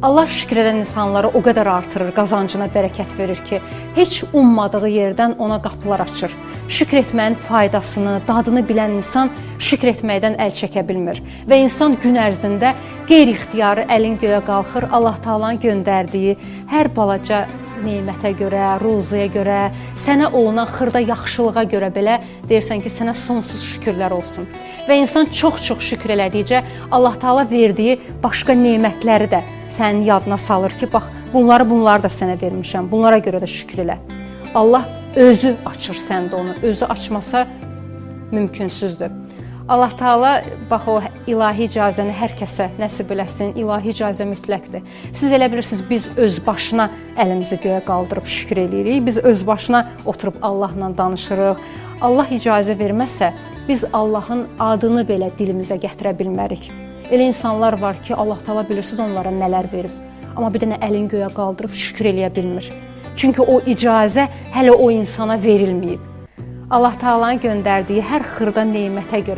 Allah şükür edən insanları o qədər artırır, qazancına bərəkət verir ki, heç ummadığı yerdən ona qapılar açır. Şükür etməyin faydasını, dadını bilən insan şükür etməkdən əl çəkə bilmir. Və insan gün ərzində qeyri-ixtiyarı əlin göyə qalxır, Allah Taala'nın göndərdiyi hər balaca nemətə görə, ruziyə görə, sənə olunan xırda yaxşılığa görə belə deyirsən ki, sənə sonsuz şükürlər olsun. Və insan çox-çox şükür elədikcə Allah Taala verdiyi başqa nemətləri də sənin yadına salır ki, bax, bunları da sənə vermişəm, bunlara görə də şükür elə. Allah özü açır səndə onu, özü açmasa mümkünsüzdür. Allah Taala bax o ilahi icazəni hər kəsə nəsib eləsin. İlahi icazə mütləqdir. Siz elə bilirsiniz, biz öz başına əlimizi göyə qaldırıb şükür eləyirik. Biz öz başına oturub Allahla danışırıq. Allah icazə verməsə, biz Allahın adını belə dilimizə gətirə bilmərik. Elə insanlar var ki, Allah Taala bilirsiniz onlara nələr verib. Amma bir dənə əlin göyə qaldırıb şükür eləyə bilmir. Çünki o icazə hələ o insana verilməyib. Allah Taala'nın göndərdiyi hər xırda nemətə görə